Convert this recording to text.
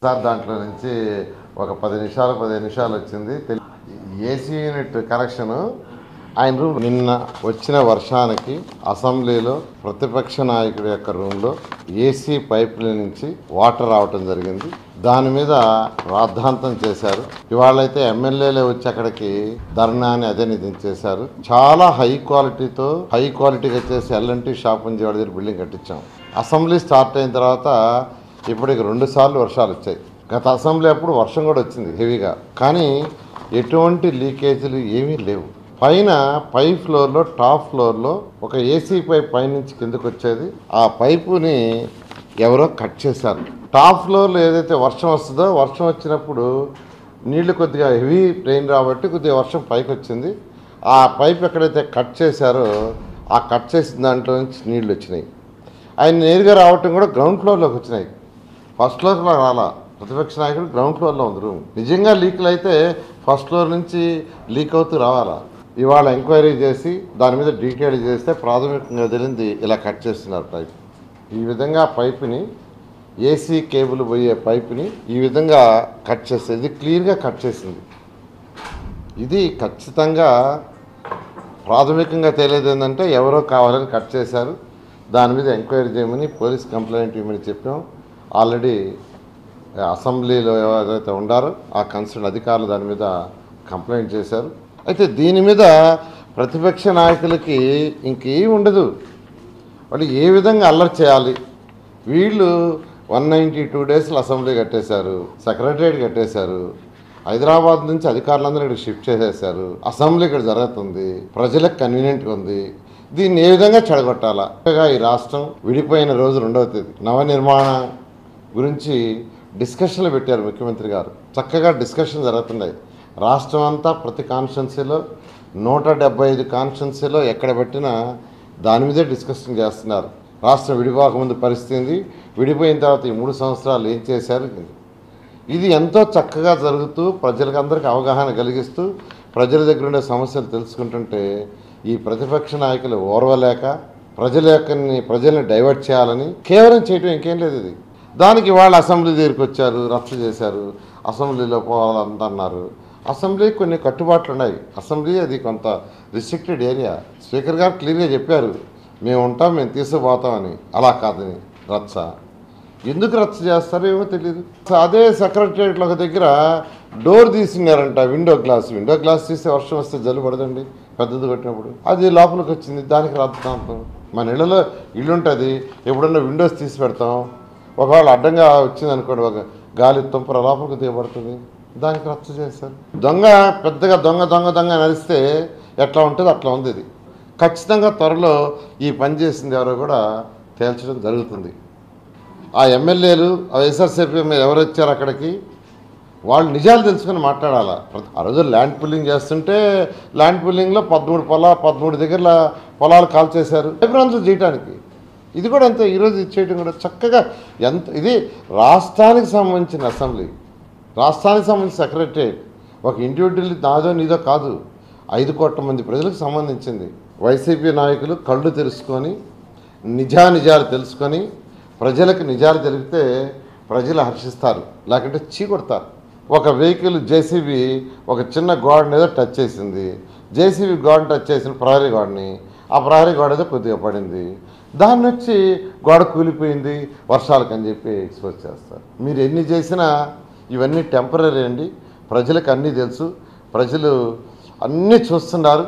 Sir దాంట్లో నుంచి ఒక 15 నిమిషాలు వచ్చింది. ఏసీ యూనిట్ కనెక్షన్ ఆయన రూమ్ నిన్న వచ్చిన వర్షానికి అసెంబ్లీలో ప్రతిపక్ష నాయకుడి యొక్క రూమ్లో ఏసీ పైపుల నుంచి వాటర్ రావటం జరిగింది. దాని మీద రాద్ధాంతం చేశారు. ఇవాళైతే ఎమ్మెల్యేలే వచ్చి అక్కడికి ధర్నాని అదే చేశారు. చాలా హై క్వాలిటీగా చేసి ఎల్ఎన్టీ షాప్ నుంచి వాడి దగ్గర బిల్డింగ్ కట్టించాం. అసెంబ్లీ స్టార్ట్ అయిన తర్వాత ఇప్పటికి 2 సార్లు వర్షాలు వచ్చాయి. గత అసెంబ్లీ అప్పుడు వర్షం కూడా వచ్చింది హెవీగా, కానీ ఎటువంటి లీకేజీలు ఏమీ లేవు. పై ఫ్లోర్లో టాప్ ఫ్లోర్లో ఒక ఏసీ పైప్ పైనుంచి కిందకు వచ్చేది, ఆ పైపుని ఎవరో కట్ చేశారు. టాప్ ఫ్లోర్లో ఏదైతే వర్షం వస్తుందో వర్షం వచ్చినప్పుడు నీళ్లు కొద్దిగా హెవీ రెయిన్ రాబట్టి కొద్దిగా వర్షం పైకి వచ్చింది. ఆ పైప్ ఎక్కడైతే కట్ చేశారో ఆ కట్ చేసిన దాంట్లో నుంచి నీళ్లు వచ్చినాయి. ఆయన నేరుగా రావటం కూడా గ్రౌండ్ ఫ్లోర్లోకి వచ్చినాయి. ఫస్ట్ ఫ్లోర్లో రాలా. ప్రతిపక్ష నాయకుడు గ్రౌండ్ ఫ్లోర్లో ఉంది రూమ్. నిజంగా లీక్లు అయితే ఫస్ట్ ఫ్లోర్ నుంచి లీక్ అవుతూ రావాలా. ఇవాళ ఎంక్వైరీ చేసి దాని మీద డీటెయిల్ చేస్తే ప్రాథమికంగా తెలిసింది ఇలా కట్ చేస్తున్నారు పైప్. ఈ విధంగా పైపుని ఏసీ కేబుల్ పోయే పైపుని ఈ విధంగా కట్ చేస్తుంది. ఇది క్లియర్గా కట్ చేసింది. ఇది ఖచ్చితంగా ప్రాథమికంగా తెలియదు ఏంటంటే ఎవరో కావాలని కట్ చేశారు. దాని మీద ఎంక్వైరీ చేయమని పోలీస్ కంప్లైంట్ ఇవ్వమని చెప్పాం. ఆల్రెడీ అసెంబ్లీలో ఎవరైతే ఉండారో ఆ కన్సర్న్ అధికారులు దాని మీద కంప్లైంట్ చేశారు. అయితే దీని మీద ప్రతిపక్ష నాయకులకి ఇంకేం ఉండదు. వాళ్ళు ఏ విధంగా అల్లరి చేయాలి. వీళ్ళు 192 డేస్లో అసెంబ్లీ కట్టేశారు, సెక్రటరియట్ కట్టేశారు, హైదరాబాద్ నుంచి అధికారులందరూ ఇక్కడ షిఫ్ట్ చేసేశారు. అసెంబ్లీ ఇక్కడ జరుగుతుంది, ప్రజలకు కన్వీనియంట్గా ఉంది. దీన్ని ఏ విధంగా చెడగొట్టాలా. ఈ రాష్ట్రం విడిపోయిన రోజు 2వ తేదీ నవనిర్మాణం గురించి డిస్కషన్లు పెట్టారు ముఖ్యమంత్రి గారు. చక్కగా డిస్కషన్ జరుగుతున్నాయి. రాష్ట్రం అంతా ప్రతి కాన్స్టిట్యున్సీలో 175 కాన్స్టిట్యున్సీలో ఎక్కడ పెట్టినా దాని మీదే డిస్కషన్ చేస్తున్నారు. రాష్ట్రం విడిపోకముందు పరిస్థితి, విడిపోయిన తర్వాత ఈ 3 సంవత్సరాలు ఏం చేశారు. ఇది ఎంతో చక్కగా జరుగుతూ ప్రజలకు అందరికీ అవగాహన కలిగిస్తూ ప్రజల దగ్గర ఉండే సమస్యలు తెలుసుకుంటుంటే ఈ ప్రతిపక్ష నాయకులు ఓర్వలేక ప్రజల్ని డైవర్ట్ చేయాలని కేవలం చేయటం ఇంకేం లేదు. ఇది దానికి వాళ్ళు అసెంబ్లీ దగ్గరికి వచ్చారు, రచ్చ చేశారు, అసెంబ్లీలో పోవాలంటున్నారు. అసెంబ్లీ కొన్ని కట్టుబాట్లు ఉన్నాయి. అసెంబ్లీ అది కొంత రిస్ట్రిక్టెడ్ ఏరియా. స్పీకర్ గారు క్లియర్గా చెప్పారు, మేము ఉంటాం, మేము తీసుకుపోతామని. అలా కాదని రచ్చ. ఎందుకు రచ్చ చేస్తారో ఏమో తెలియదు. అదే సెక్రటరియట్లో ఒక దగ్గర డోర్ తీసినారంట, విండో గ్లాస్ తీస్తే వర్షం వస్తే జల్లు పడదండి పెద్దది కొట్టినప్పుడు. అది లోపలికి వచ్చింది, దానికి రద్దాంతం. మన ఇళ్ళలో ఇల్లు ఉంటుంది, ఎప్పుడన్నా విండోస్ తీసి పెడతాం. ఒకవేళ అడ్డంగా వచ్చింది అనుకోండి, ఒక గాలి తుంపర లోపలికి దిగబడుతుంది, దానికి రచ్చ చేశారు. పెద్దగా దొంగ నడిస్తే ఎట్లా ఉంటుంది అట్లా ఉంది. ఇది ఖచ్చితంగా త్వరలో ఈ పని చేసింది ఎవరో కూడా తేల్చడం జరుగుతుంది. ఆ ఎమ్మెల్యేలు వైఎస్ఆర్సీపీ మీద ఎవరు వచ్చారు అక్కడికి, వాళ్ళు నిజాలు తెలుసుకొని మాట్లాడాలా. ఆ రోజు ల్యాండ్ పుల్లింగ్ చేస్తుంటే ల్యాండ్ పుల్లింగ్లో 13 దగ్గర పొలాలు కాల్ చేశారు ఎబ్రాన్లు చేయడానికి. ఇది కూడా అంతే. ఈరోజు ఇది చేయడం కూడా చక్కగా ఇది రాష్ట్రానికి సంబంధించిన అసెంబ్లీ, రాష్ట్రానికి సంబంధించిన సెక్రటరియట్. ఒక ఇండివిజువల్ నాదో నీదో కాదు, 5 కోట్ల మంది ప్రజలకు సంబంధించింది. వైసీపీ నాయకులు కళ్ళు తెరుచుకొని నిజాలు తెలుసుకొని ప్రజలకు నిజాలు తెలిపితే ప్రజలు హర్షిస్తారు, లేకుంటే చీకొడతారు. ఒక వెహికల్ జేసీబీ ఒక చిన్న గోడని ఏదో టచ్ చేసింది. జేసీబీ గోడని టచ్ చేసిన ప్రహరీ గోడని, ఆ ప్రహరీ గోడ ఏదో కొద్దిగా పడింది, దాన్ని వచ్చి గోడ కూలిపోయింది వర్షాలకు అని చెప్పి ఎక్స్పోజ్ చేస్తారు. మీరు ఎన్ని చేసినా ఇవన్నీ టెంపరీ అండి. ప్రజలకు అన్నీ తెలుసు, ప్రజలు అన్నీ చూస్తున్నారు.